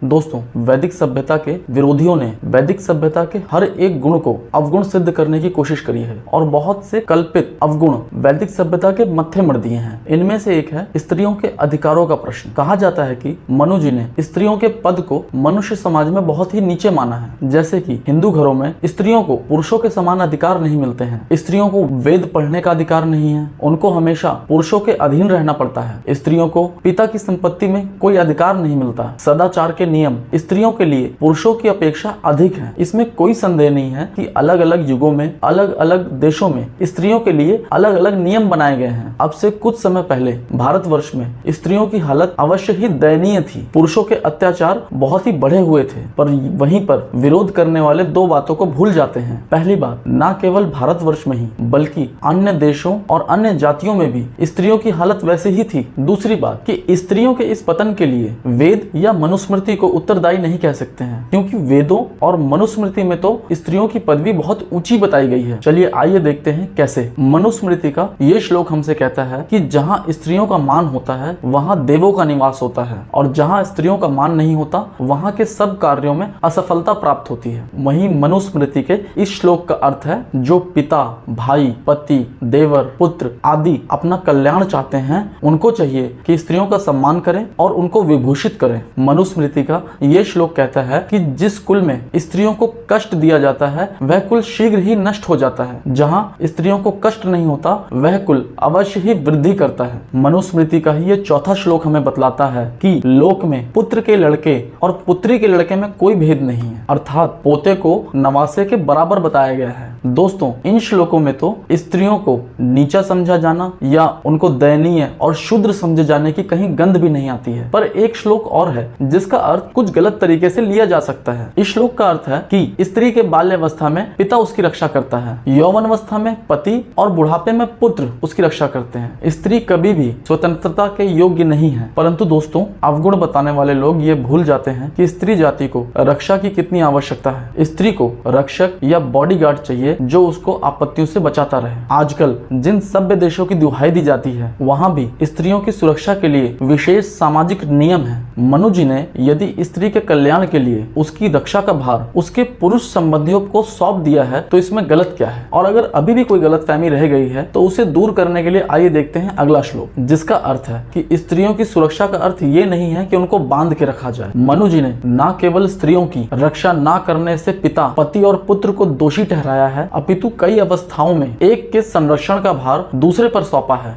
दोस्तों, वैदिक सभ्यता के विरोधियों ने वैदिक सभ्यता के हर एक गुण को अवगुण सिद्ध करने की कोशिश करी है और बहुत से कल्पित अवगुण वैदिक सभ्यता के मत्थे मढ़ दिए हैं। इनमें से एक है स्त्रियों के अधिकारों का प्रश्न। कहा जाता है कि मनु जी ने स्त्रियों के पद को मनुष्य समाज में बहुत ही नीचे माना है। जैसे कि हिंदू घरों में स्त्रियों को पुरुषों के समान अधिकार नहीं मिलते हैं, स्त्रियों को वेद पढ़ने का अधिकार नहीं है, उनको हमेशा पुरुषों के अधीन रहना पड़ता है, स्त्रियों को पिता की संपत्ति में कोई अधिकार नहीं मिलता, सदाचार के नियम स्त्रियों के लिए पुरुषों की अपेक्षा अधिक हैं। इसमें कोई संदेह नहीं है कि अलग अलग युगों में अलग अलग देशों में स्त्रियों के लिए अलग अलग नियम बनाए गए हैं। अब से कुछ समय पहले भारतवर्ष में स्त्रियों की हालत अवश्य ही दयनीय थी। पुरुषों के अत्याचार बहुत ही बढ़े हुए थे, पर वहीं पर विरोध करने वाले दो बातों को भूल जाते हैं। पहली बात, न केवल भारतवर्ष में ही बल्कि अन्य देशों और अन्य जातियों में भी स्त्रियों की हालत वैसे ही थी। दूसरी बात कि स्त्रियों के इस पतन के लिए वेद या मनुस्मृति को उत्तरदायी नहीं कह सकते हैं, क्योंकि वेदों और मनुस्मृति में तो स्त्रियों की पदवी बहुत ऊंची बताई गई है। चलिए आइए देखते हैं कैसे। मनुस्मृति का ये श्लोक हमसे कहता है कि जहां स्त्रियों का मान होता है वहां देवों का निवास होता है, और जहां स्त्रियों का मान नहीं होता वहां के सब कार्यों में असफलता प्राप्त होती है। वहीं मनुस्मृति के इस श्लोक का अर्थ है, जो पिता, भाई, पति, देवर, पुत्र आदि अपना कल्याण चाहते हैं, उनको चाहिए कि स्त्रियों का सम्मान करें और उनको विभूषित करें। मनुस्मृति का ये श्लोक कहता है कि जिस कुल में स्त्रियों को कष्ट दिया जाता है वह कुल शीघ्र ही नष्ट हो जाता है, जहां स्त्रियों को कष्ट नहीं होता वह कुल अवश्य ही वृद्धि करता है। मनुस्मृति का ही ये चौथा श्लोक हमें बतलाता है कि लोक में पुत्र के लड़के और पुत्री के लड़के में कोई भेद नहीं है, अर्थात पोते को नवासे के बराबर बताया गया है। दोस्तों, इन श्लोकों में तो स्त्रियों को नीचा समझा जाना या उनको दयनीय और शूद्र समझे जाने की कहीं गंध भी नहीं आती है। पर एक श्लोक और है जिसका अर्थ कुछ गलत तरीके से लिया जा सकता है। इस श्लोक का अर्थ है कि स्त्री के बाल्यावस्था में पिता उसकी रक्षा करता है, यौवनावस्था में पति और बुढ़ापे में पुत्र उसकी रक्षा करते हैं। स्त्री कभी भी स्वतंत्रता के योग्य नहीं है। परंतु दोस्तों, अवगुण बताने वाले लोग ये भूल जाते हैं कि स्त्री जाति को रक्षा की कितनी आवश्यकता है। स्त्री को रक्षक या बॉडीगार्ड चाहिए जो उसको आपत्तियों से बचाता रहे। आजकल जिन सभ्य देशों की दुहाई दी जाती है वहां भी स्त्रियों की सुरक्षा के लिए विशेष सामाजिक नियम है। मनु जी ने यदि स्त्री के कल्याण के लिए उसकी रक्षा का भार उसके पुरुष संबंधियों को सौंप दिया है तो इसमें गलत क्या है। और अगर अभी भी कोई गलतफहमी रह गई है तो उसे दूर करने के लिए आइए देखते हैं अगला श्लोक, जिसका अर्थ है कि स्त्रियों की सुरक्षा का अर्थ ये नहीं है कि उनको बांध के रखा जाए। मनु जी ने न केवल स्त्रियों की रक्षा न करने से पिता, पति और पुत्र को दोषी ठहराया है, अपितु कई अवस्थाओं में एक के संरक्षण का भार दूसरे पर सौंपा है।